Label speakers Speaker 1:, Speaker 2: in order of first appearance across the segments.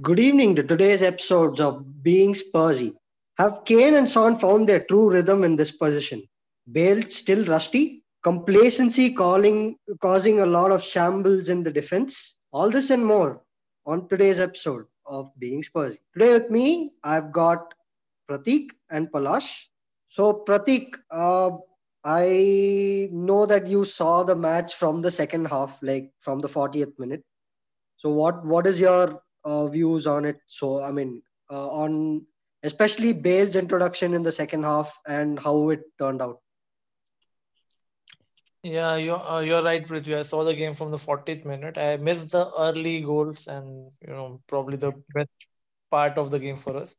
Speaker 1: Good evening to today's episodes of Being Spursy. Have Kane and Son found their true rhythm in this position? Bale still rusty? Complacency causing a lot of shambles in the defense? All this and more on today's episode of Being Spursy. Today with me, I've got Pratik and Palash. So, Pratik, I know that you saw the match from the second half, like from the 40th minute. So what is your views on it? So I mean, on especially Bale's introduction in the second half and how it turned out.
Speaker 2: Yeah, you're right, Prithvi. I saw the game from the 40th minute. I missed the early goals and probably the best part of the game for us.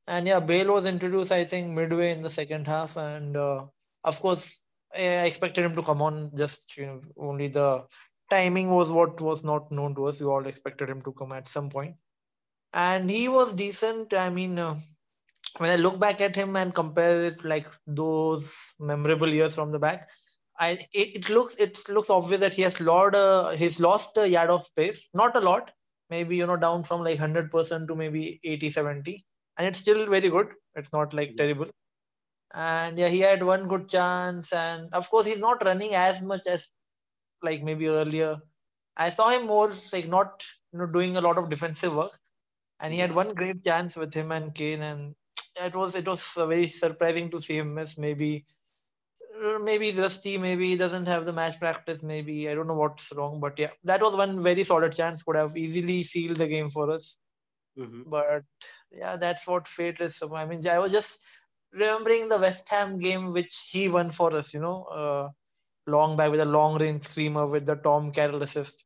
Speaker 2: And yeah, Bale was introduced, I think, midway in the second half, and of course, I expected him to come on. Just only the timing was what was not known to us. We all expected him to come at some point, and he was decent. I mean, when I look back at him and compare it like those memorable years from the back, it looks obvious that he's lost a yard of space, not a lot, maybe down from like 100% to maybe 80, 70, and it's still very good. It's not like terrible. And yeah, he had one good chance, and of course he's not running as much as like maybe earlier. I saw him more like not doing a lot of defensive work, and he had
Speaker 1: Yeah.
Speaker 2: one great chance with him and Kane, and it was very surprising to see him miss. Maybe he's rusty, maybe he doesn't have the match practice, maybe I don't know what's wrong, but yeah, that was one very solid chance, could have easily sealed the game for us.
Speaker 1: Hmm.
Speaker 2: But yeah, that's what fate is. So, I mean, I was just remembering the West Ham game which he won for us, long back with a long range screamer with the Tom Carroll assist.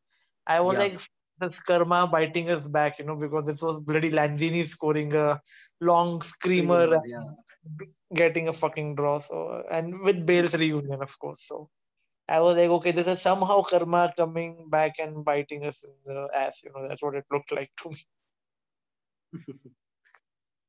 Speaker 2: I was
Speaker 1: Yeah.
Speaker 2: like, this karma biting us back, because this was bloody Lanzini scoring a long screamer
Speaker 1: Screamer. Yeah.
Speaker 2: and getting a fucking draw. So, and with Bale's reunion, of course. So I was like, okay, this is somehow karma coming back and biting us in the ass. That's what it looked like to me.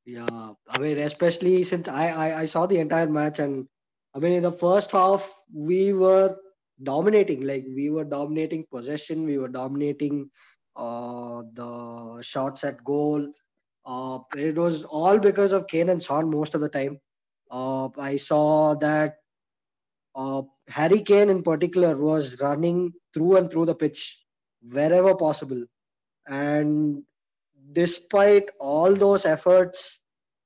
Speaker 1: Yeah. I mean, especially since I saw the entire match, and I mean in the first half we were dominating. Like we were dominating possession. We were dominating the shots at goal. It was all because of Kane and Son most of the time. I saw that Harry Kane in particular was running through and through the pitch wherever possible. And despite all those efforts,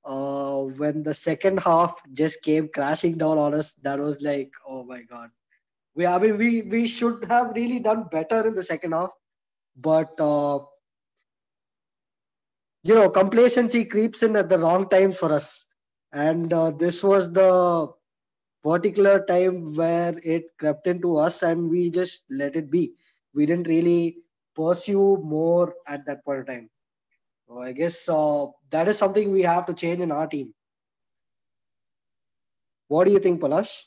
Speaker 1: when the second half just came crashing down on us, that was like, oh my god. I mean, we should have really done better in the second half, but complacency creeps in at the wrong time for us, and this was the particular time where it crept into us and we just let it be. We didn't really pursue more at that point of time. So I guess that is something we have to change in our team. What do you think, Palash?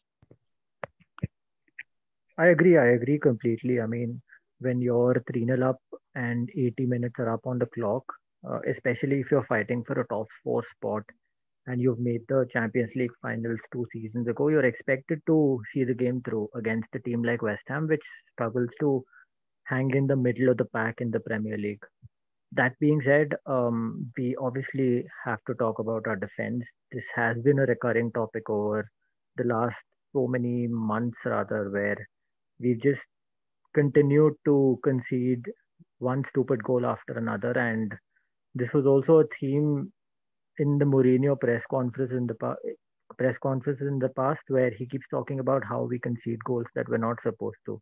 Speaker 3: I agree completely. I mean, when you're 3-0 up and 80 minutes are up on the clock, especially if you're fighting for a top four spot and you've made the Champions League finals 2 seasons ago, you're expected to see the game through against a team like West Ham, which struggles to hang in the middle of the pack in the Premier League. That being said, we obviously have to talk about our defense. This has been a recurring topic over the last so many months, rather, where we've just continued to concede one stupid goal after another. And this was also a theme in the Mourinho press conferences in the past, where he keeps talking about how we concede goals that we're not supposed to.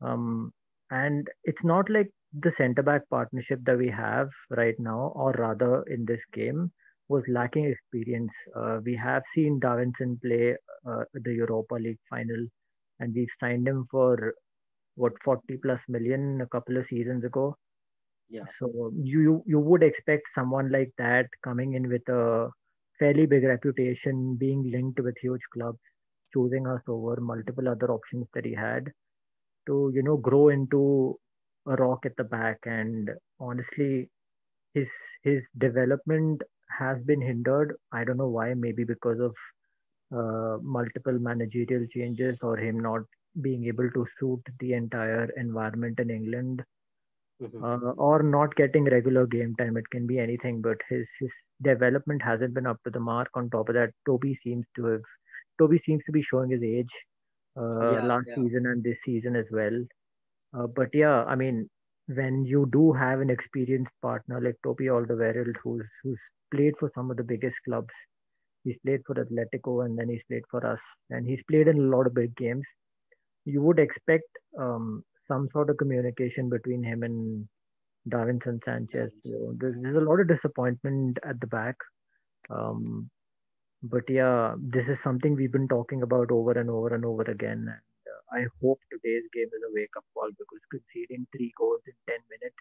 Speaker 3: Um, and it's not like the centre back partnership that we have right now, or rather in this game, was lacking experience. We have seen Davinson play the Europa League final, and we've signed him for what 40 plus million a couple of seasons ago.
Speaker 1: Yeah.
Speaker 3: So you would expect someone like that coming in with a fairly big reputation, being linked with huge clubs, choosing us over multiple other options that he had to grow into a rock at the back. And honestly, his his development has been hindered. I don't know why. Maybe because of multiple managerial changes or him not being able to suit the entire environment in England.
Speaker 1: Mhm.
Speaker 3: or not getting regular game time. It can be anything, but his development hasn't been up to the mark. On top of that, Toby seems to be showing his age
Speaker 1: Yeah,
Speaker 3: last
Speaker 1: yeah,
Speaker 3: season and this season as well. But yeah, I mean, when you do have an experienced partner like Toby Alderweireld, who's played for some of the biggest clubs, he's played for Atletico and then he's played for us, and he's played in a lot of big games. You would expect some sort of communication between him and Davinson Sanchez.
Speaker 1: Davinson.
Speaker 3: So there's a lot of disappointment at the back. Um, but yeah, this is something we've been talking about over and over and over again. And I hope today's game is a wake up call, because conceding 3 goals in 10 minutes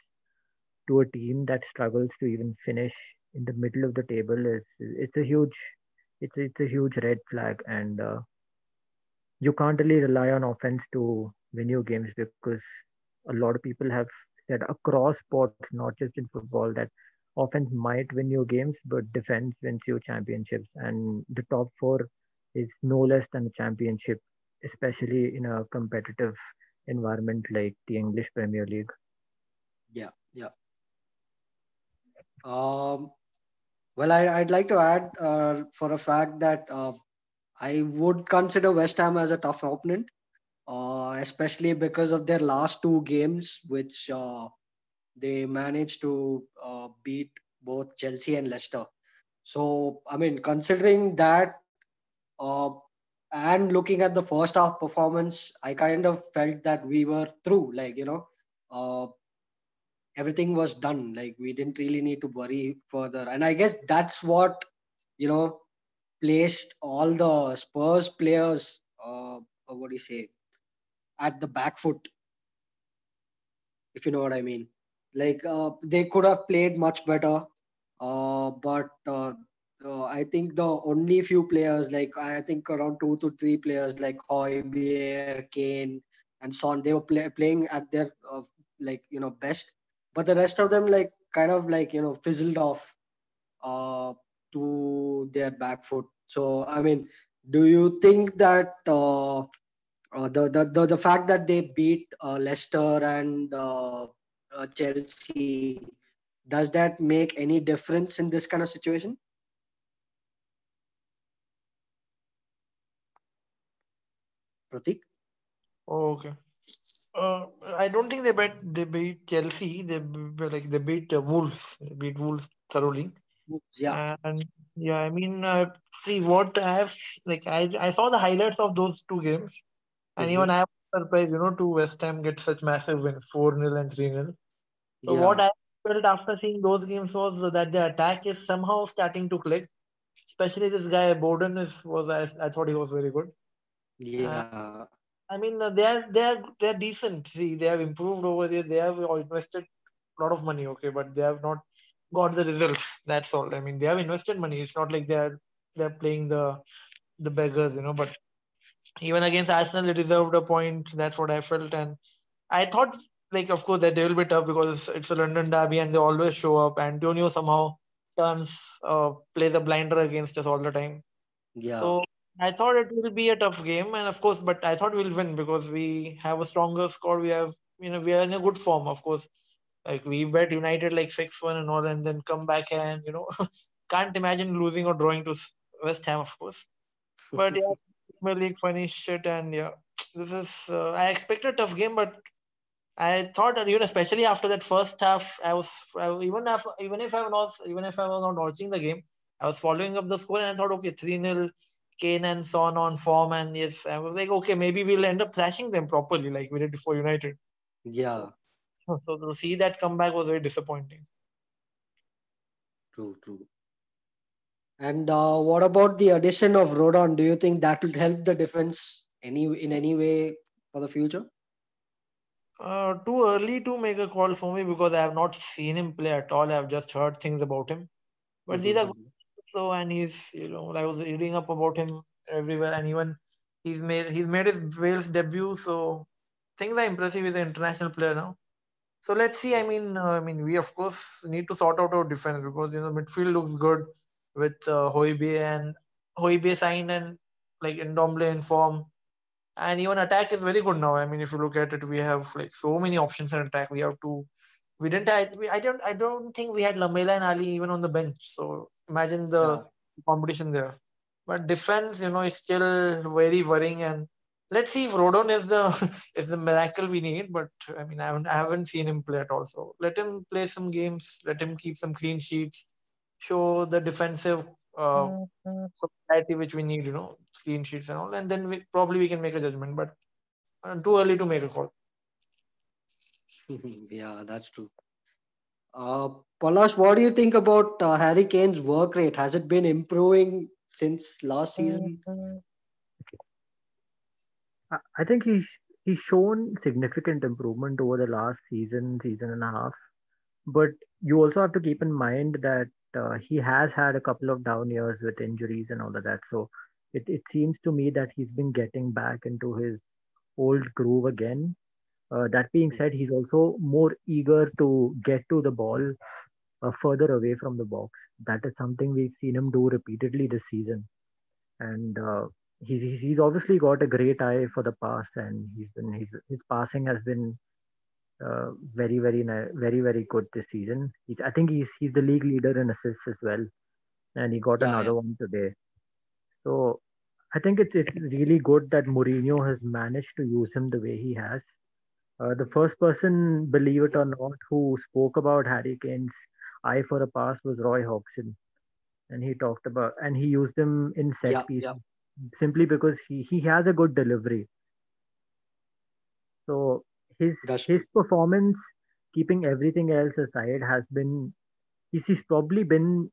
Speaker 3: to a team that struggles to even finish in the middle of the table is it's a huge it's a huge red flag. And you can't really rely on offense to win your games, because a lot of people have said across sports, not just in football, that offense might win you games, but defense wins you championships. And the top four is no less than a championship, especially in a competitive environment like the English Premier League.
Speaker 1: Yeah, yeah. Um, well, I'd like to add for a fact that I would consider West Ham as a tough opponent, especially because of their last two games, which they managed to beat both Chelsea and Leicester. So, I mean, considering that uh, and looking at the first half performance, I kind of felt that we were through. Like, uh, everything was done. Like, we didn't really need to worry further. And I guess that's what, you know, placed all the Spurs players, what do you say, at the back foot, if you know what I mean. Like, they could have played much better, but I think the only few players, like I think around 2 to 3 players, like Hoybier, Kane, and Son, they were playing at their best. But the rest of them, like, kind of like, fizzled off uh, to their back foot. So I mean, do you think that the fact that they beat Leicester and Chelsea, does that make any difference in this kind of situation, Pratik?
Speaker 2: Oh, okay. I don't think they beat Chelsea. They beat Wolves. They beat Wolves thoroughly.
Speaker 1: Yeah.
Speaker 2: And yeah, I mean, see what I have, like I saw the highlights of those two games, and even
Speaker 1: Hmm.
Speaker 2: I was surprised, to West Ham get such massive wins, 4-0 and 3-0. So what
Speaker 1: Yeah.
Speaker 2: I felt after seeing those games was that the attack is somehow starting to click. Especially this guy Bowden I thought he was very good.
Speaker 1: Yeah.
Speaker 2: I mean, they are decent. See, they have improved over there. They have invested a lot of money, okay, but they have not got the results. That's all. I mean, they have invested money. It's not like they're playing the beggars, But even against Arsenal, they deserved a point. That's what I felt, and I thought, like, of course, that they will be tough because it's a London derby and they always show up. Antonio somehow turns plays a blinder against us all the time.
Speaker 1: Yeah.
Speaker 2: So I thought it will be a tough game, and of course, but I thought we'll win because we have a stronger squad. We have, we are in a good form, of course. Like we bet United like 6-1 and all, and then come back and can't imagine losing or drawing to West Ham, of course. But yeah, Premier League finished it, and yeah, this is. I expected a tough game, but I thought that, especially after that first half, even if I was not watching the game, I was following up the score and I thought, okay, 3-0, Kane and Son on form, and yes, I was like, okay, maybe we'll end up thrashing them properly like we did for United. So,
Speaker 1: Yeah.
Speaker 2: so to see that comeback was very disappointing.
Speaker 1: True, true. And what about the addition of Rodon? Do you think that will help the defense in any way for the future?
Speaker 2: Too early to make a call for me because I have not seen him play at all. I have just heard things about him. But these are good.
Speaker 1: Mhm.
Speaker 2: So, and he's, I was reading up about him everywhere, and even he's made his Wales debut. So things are impressive. He's an international player now. So let's see. I mean, we of course need to sort out our defense because midfield looks good with Hoiberg and Hoiberg signed and like Ndombele in form, and even attack is very good now. I mean, if you look at it, we have like so many options in attack. We have two We didn't. I don't think we had Lamela and Ali even on the bench. So imagine the
Speaker 1: Yeah.
Speaker 2: competition there. But defense, is still very worrying. And let's see if Rodon is the is the miracle we need. But I mean, I haven't seen him play at all. So let him play some games. Let him keep some clean sheets. Show the defensive variety which we need. Clean sheets and all, and then we can make a judgment. But too early to make a call.
Speaker 1: Yeah, that's true. Palash, what do you think about Harry Kane's work rate? Has it been improving since last season?
Speaker 3: I think he's shown significant improvement over the last season, season and a half. But you also have to keep in mind that he has had a couple of down years with injuries and all of that. So it seems to me that he's been getting back into his old groove again. That being said, he's also more eager to get to the ball further away from the box. That is something we've seen him do repeatedly this season. And he's obviously got a great eye for the pass, and his passing has been very very good this season. I think he's the league leader in assists as well, and he got
Speaker 1: Yeah, yeah.
Speaker 3: another one today. So I think it's really good that Mourinho has managed to use him the way he has. The first person, believe it or not, who spoke about Harry Kane's eye for a pass was Roy Hodgson, and he used him in set
Speaker 1: Yeah, yeah.
Speaker 3: pieces simply because he has a good delivery. So his
Speaker 1: That's
Speaker 3: his
Speaker 1: true.
Speaker 3: performance, keeping everything else aside, has been he's probably been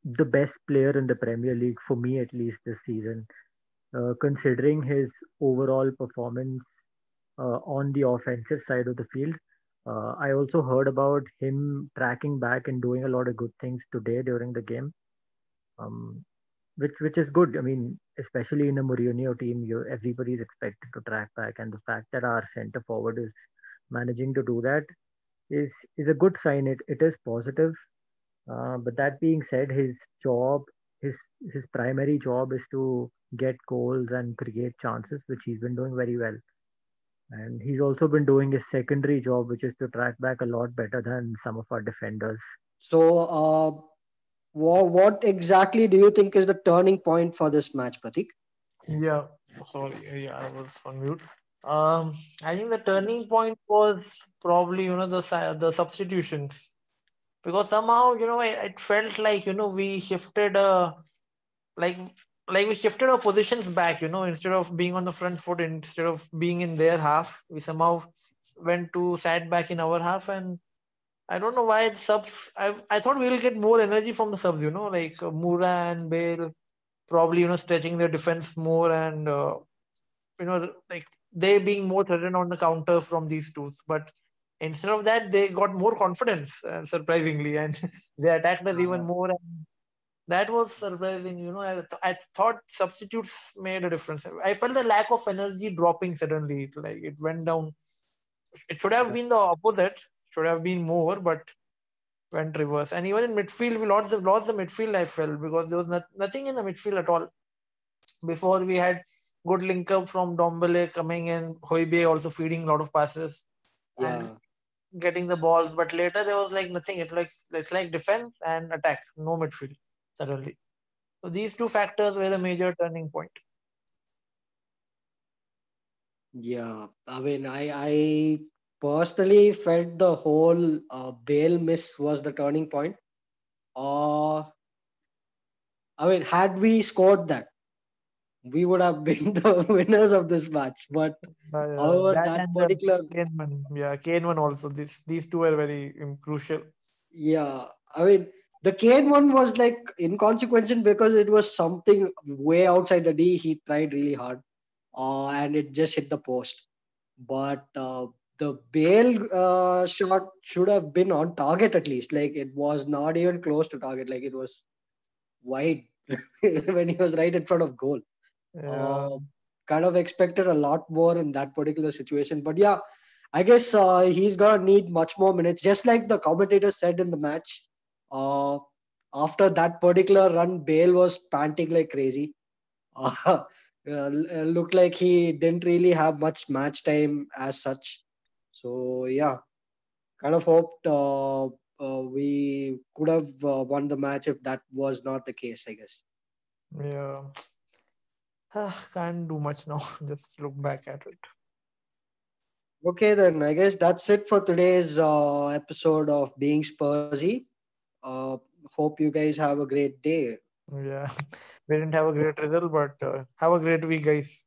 Speaker 3: the best player in the Premier League for me at least this season. Considering his overall performance on the offensive side of the field. I also heard about him tracking back and doing a lot of good things today during the game, um, which is good. I mean, especially in a Mourinho team, everybody is expected to track back, and the fact that our centre forward is managing to do that is a good sign. It is positive. But that being said, job, his his primary job is to get goals and create chances, which he's been doing very well. And he's also been doing his secondary job, which is to track back a lot better than some of our defenders.
Speaker 1: So, what exactly do you think is the turning point for this match, Pratik?
Speaker 2: Yeah, sorry. Yeah, I was on mute. I think the turning point was probably the substitutions, because somehow it felt like we shifted like we shifted our positions back. Instead of being on the front foot, instead of being in their half, we somehow went to sat back in our half. And I don't know why the subs. I thought we will get more energy from the subs. Like Moura and Bale probably stretching their defense more, and like they being more threatened on the counter from these two. But instead of that, they got more confidence, surprisingly, and they attacked us even
Speaker 1: Uh,
Speaker 2: more. And that was surprising. I thought substitutes made a difference. I felt the lack of energy dropping suddenly. Like it went down. It should have
Speaker 1: yeah,
Speaker 2: been the opposite. Should have been more, but went reverse. And even in midfield, we lost the midfield. I felt, because there was nothing in the midfield at all. Before, we had good link up from Dombele coming in, Hoiberg also feeding a lot of passes and
Speaker 1: yeah.
Speaker 2: getting the balls. But later there was like nothing. It's like defense and attack, no midfield suddenly. So these two factors were the major turning point.
Speaker 1: Yeah, I mean, I personally felt the whole Bale miss was the turning point. Uh, I mean, had we scored that, we would have been the winners of this match. But however,
Speaker 2: That
Speaker 1: that
Speaker 2: and the
Speaker 1: particular,
Speaker 2: Kane one, yeah, Kane one also. These two are very crucial.
Speaker 1: yeah, I mean, the Kane one was like inconsequential because it was something way outside the D. He tried really hard, and it just hit the post. But the Bale shot should have been on target at least. Like it was not even close to target. Like it was wide when he was right in front of goal.
Speaker 2: Yeah,
Speaker 1: Uh, kind of expected a lot more in that particular situation. But yeah, I guess he's gonna need much more minutes. Just like the commentator said in the match, uh, after that particular run, Bale was panting like crazy. Uh, looked like he didn't really have much match time as such. So yeah, kind of hoped we could have won the match if that was not the case, I guess.
Speaker 2: Yeah. Can't do much now. Just look back at it.
Speaker 1: Okay, then I guess that's it for today's episode of Being Spursy. Uh, Hope you guys have a great day.
Speaker 2: Yeah. We didn't have a great result, but have a great week, guys.